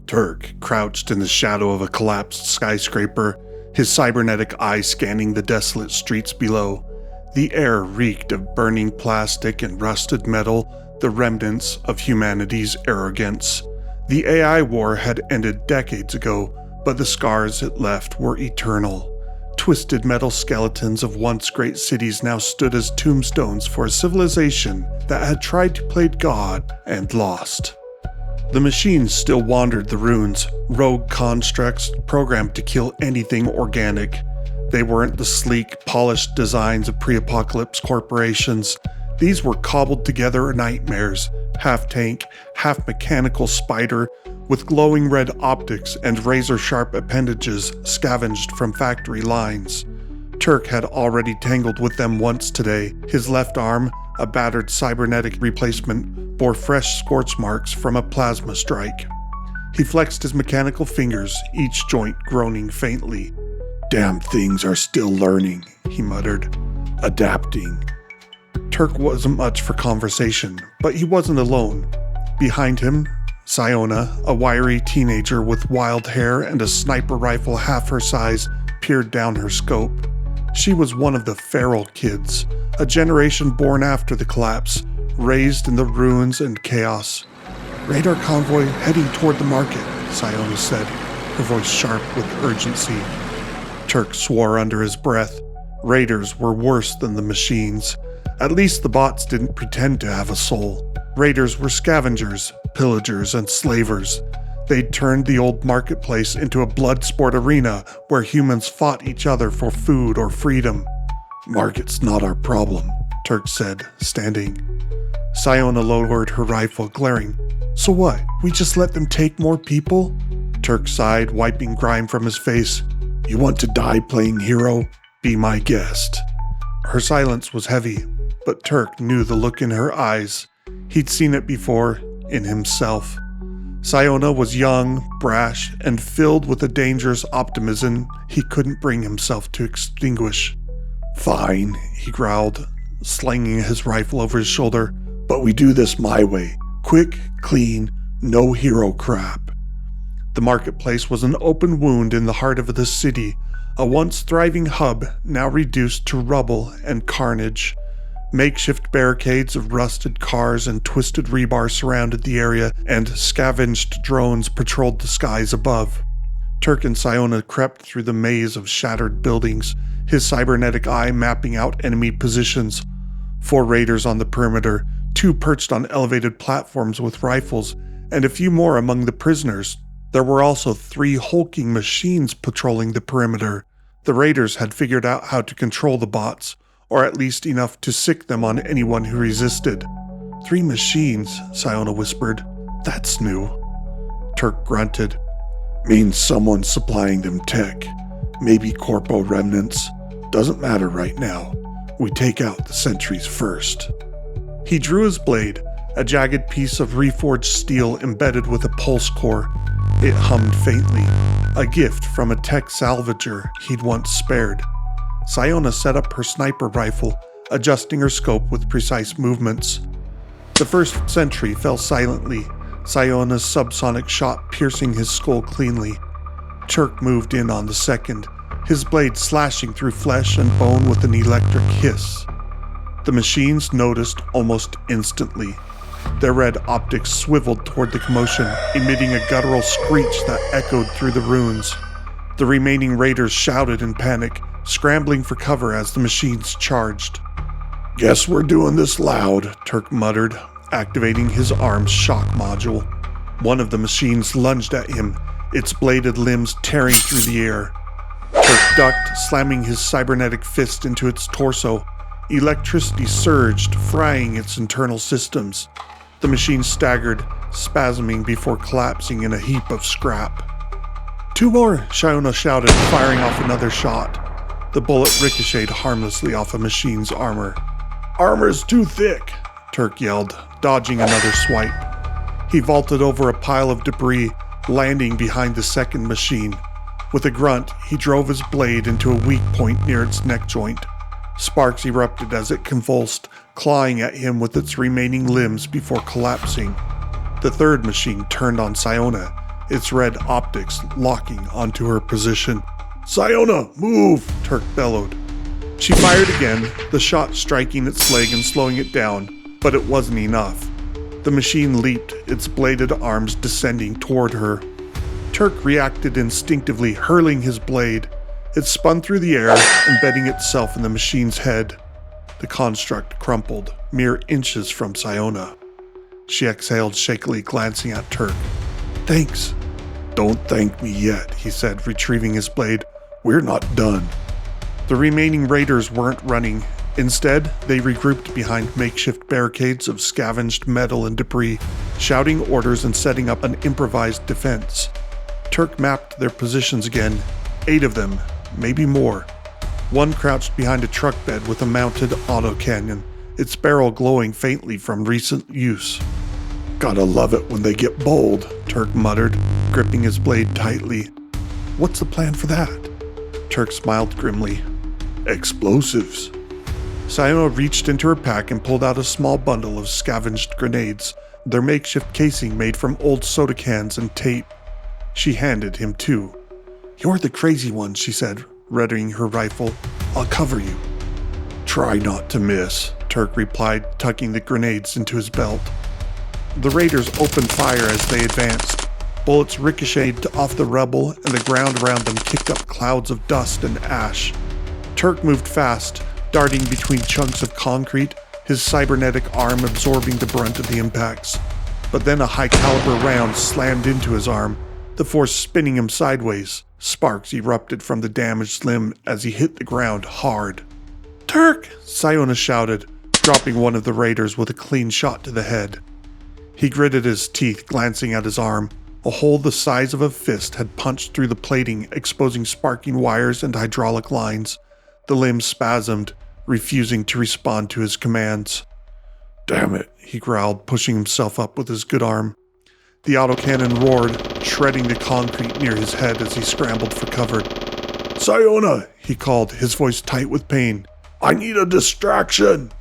Turk crouched in the shadow of a collapsed skyscraper, his cybernetic eye scanning the desolate streets below. The air reeked of burning plastic and rusted metal, the remnants of humanity's arrogance. The AI war had ended decades ago, but the scars it left were eternal. Twisted metal skeletons of once great cities now stood as tombstones for a civilization that had tried to play God and lost. The machines still wandered the ruins, rogue constructs programmed to kill anything organic. They weren't the sleek, polished designs of pre-apocalypse corporations. These were cobbled together nightmares, half-tank, half-mechanical spider, with glowing red optics and razor-sharp appendages scavenged from factory lines. Turk had already tangled with them once today. His left arm, a battered cybernetic replacement, bore fresh scorch marks from a plasma strike. He flexed his mechanical fingers, each joint groaning faintly. "Damn things are still learning," he muttered. "Adapting." Turk wasn't much for conversation, but he wasn't alone. Behind him, Siona, a wiry teenager with wild hair and a sniper rifle half her size, peered down her scope. She was one of the feral kids, a generation born after the collapse, raised in the ruins and chaos. "Radar convoy heading toward the market," Siona said, her voice sharp with urgency. Turk swore under his breath. Raiders were worse than the machines. At least the bots didn't pretend to have a soul. Raiders were scavengers, pillagers, and slavers. They'd turned the old marketplace into a bloodsport arena where humans fought each other for food or freedom. "Market's not our problem," Turk said, standing. Siona lowered her rifle, glaring. "So what, we just let them take more people?" Turk sighed, wiping grime from his face. "You want to die playing hero? Be my guest." Her silence was heavy, but Turk knew the look in her eyes. He'd seen it before, in himself. Siona was young, brash, and filled with a dangerous optimism he couldn't bring himself to extinguish. "Fine," he growled, slinging his rifle over his shoulder, "but we do this my way. Quick, clean, no hero crap." The marketplace was an open wound in the heart of the city, a once thriving hub now reduced to rubble and carnage. Makeshift barricades of rusted cars and twisted rebar surrounded the area, and scavenged drones patrolled the skies above. Turk and Siona crept through the maze of shattered buildings, his cybernetic eye mapping out enemy positions. 4 raiders on the perimeter, 2 perched on elevated platforms with rifles, and a few more among the prisoners. There were also 3 hulking machines patrolling the perimeter. The raiders had figured out how to control the bots, or at least enough to sick them on anyone who resisted. 3 machines, Siona whispered. "That's new." Turk grunted. "Means someone's supplying them tech. Maybe corpo remnants. Doesn't matter right now. We take out the sentries first." He drew his blade, a jagged piece of reforged steel embedded with a pulse core. It hummed faintly, a gift from a tech salvager he'd once spared. Siona set up her sniper rifle, adjusting her scope with precise movements. The first sentry fell silently, Siona's subsonic shot piercing his skull cleanly. Turk moved in on the second, his blade slashing through flesh and bone with an electric hiss. The machines noticed almost instantly. Their red optics swiveled toward the commotion, emitting a guttural screech that echoed through the ruins. The remaining raiders shouted in panic, scrambling for cover as the machines charged. "Guess we're doing this loud," Turk muttered, activating his arm's shock module. One of the machines lunged at him, its bladed limbs tearing through the air. Turk ducked, slamming his cybernetic fist into its torso. Electricity surged, frying its internal systems. The machine staggered, spasming before collapsing in a heap of scrap. "2 more!" Siona shouted, firing off another shot. The bullet ricocheted harmlessly off a machine's armor. "Armor's too thick!" Turk yelled, dodging another swipe. He vaulted over a pile of debris, landing behind the second machine. With a grunt, he drove his blade into a weak point near its neck joint. Sparks erupted as it convulsed, clawing at him with its remaining limbs before collapsing. The third machine turned on Siona, its red optics locking onto her position. "Siona, move!" Turk bellowed. She fired again, the shot striking its leg and slowing it down, but it wasn't enough. The machine leaped, its bladed arms descending toward her. Turk reacted instinctively, hurling his blade. It spun through the air, embedding itself in the machine's head. The construct crumpled, mere inches from Siona. She exhaled shakily, glancing at Turk. "Thanks." "Don't thank me yet," he said, retrieving his blade. "We're not done." The remaining raiders weren't running. Instead, they regrouped behind makeshift barricades of scavenged metal and debris, shouting orders and setting up an improvised defense. Turk mapped their positions again, 8 of them, maybe more. One crouched behind a truck bed with a mounted autocannon, its barrel glowing faintly from recent use. "Gotta love it when they get bold," Turk muttered, gripping his blade tightly. "What's the plan for that?" Turk smiled grimly. "Explosives." Siona reached into her pack and pulled out a small bundle of scavenged grenades, their makeshift casing made from old soda cans and tape. She handed him 2. "You're the crazy one," she said, readying her rifle. "I'll cover you." "Try not to miss," Turk replied, tucking the grenades into his belt. The raiders opened fire as they advanced. Bullets ricocheted off the rubble, and the ground around them kicked up clouds of dust and ash. Turk moved fast, darting between chunks of concrete, his cybernetic arm absorbing the brunt of the impacts. But then a high-caliber round slammed into his arm, the force spinning him sideways. Sparks erupted from the damaged limb as he hit the ground hard. "Turk!" Siona shouted, dropping one of the raiders with a clean shot to the head. He gritted his teeth, glancing at his arm. A hole the size of a fist had punched through the plating, exposing sparking wires and hydraulic lines. The limb spasmed, refusing to respond to his commands. "Damn it," he growled, pushing himself up with his good arm. The autocannon roared, shredding the concrete near his head as he scrambled for cover. "Siona," he called, his voice tight with pain. "I need a distraction."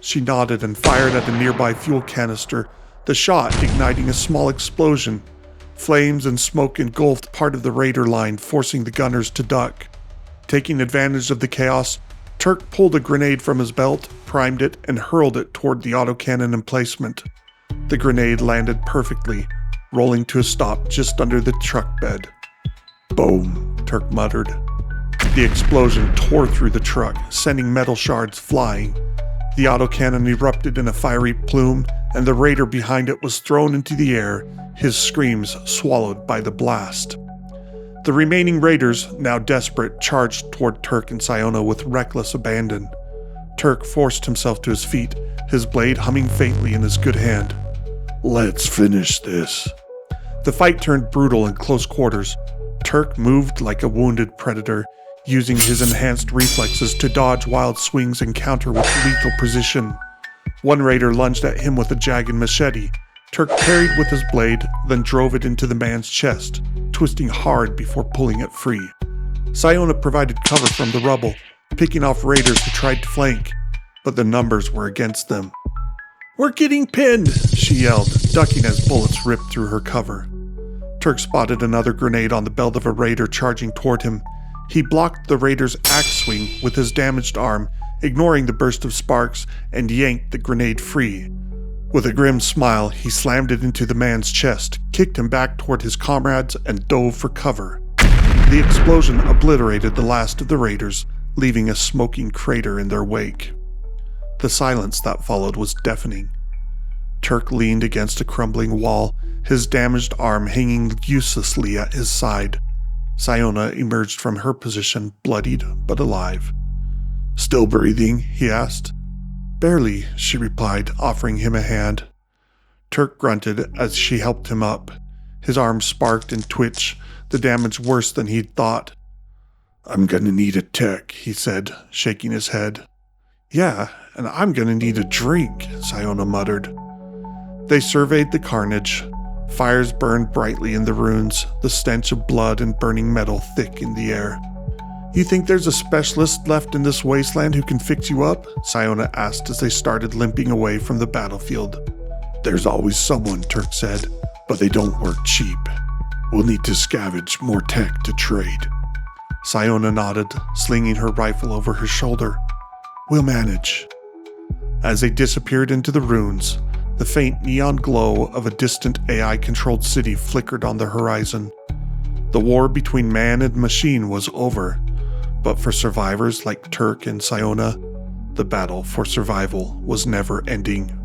She nodded and fired at a nearby fuel canister, the shot igniting a small explosion. Flames and smoke engulfed part of the raider line, forcing the gunners to duck. Taking advantage of the chaos, Turk pulled a grenade from his belt, primed it, and hurled it toward the autocannon emplacement. The grenade landed perfectly, rolling to a stop just under the truck bed. "Boom," Turk muttered. The explosion tore through the truck, sending metal shards flying. The autocannon erupted in a fiery plume, and the raider behind it was thrown into the air, his screams swallowed by the blast. The remaining raiders, now desperate, charged toward Turk and Siona with reckless abandon. Turk forced himself to his feet, his blade humming faintly in his good hand. "Let's finish this." The fight turned brutal in close quarters. Turk moved like a wounded predator, using his enhanced reflexes to dodge wild swings and counter with lethal precision. One raider lunged at him with a jagged machete. Turk parried with his blade, then drove it into the man's chest, twisting hard before pulling it free. Siona provided cover from the rubble, picking off raiders who tried to flank, but the numbers were against them. "We're getting pinned," she yelled, ducking as bullets ripped through her cover. Turk spotted another grenade on the belt of a raider charging toward him. He blocked the raider's axe swing with his damaged arm, ignoring the burst of sparks, and yanked the grenade free. With a grim smile, he slammed it into the man's chest, kicked him back toward his comrades, and dove for cover. The explosion obliterated the last of the raiders, leaving a smoking crater in their wake. The silence that followed was deafening. Turk leaned against a crumbling wall, his damaged arm hanging uselessly at his side. Siona emerged from her position, bloodied but alive. "Still breathing?" he asked. "Barely," she replied, offering him a hand. Turk grunted as she helped him up. His arm sparked and twitched, the damage worse than he'd thought. "I'm gonna need a tech," he said, shaking his head. "Yeah, and I'm gonna need a drink," Siona muttered. They surveyed the carnage. Fires burned brightly in the ruins, the stench of blood and burning metal thick in the air. "You think there's a specialist left in this wasteland who can fix you up?" Siona asked as they started limping away from the battlefield. "There's always someone," Turk said, "but they don't work cheap." We'll need to scavenge more tech to trade. Siona nodded, slinging her rifle over her shoulder. We'll manage. As they disappeared into the ruins, the faint neon glow of a distant AI-controlled city flickered on the horizon. The war between man and machine was over, but for survivors like Turk and Siona, the battle for survival was never ending.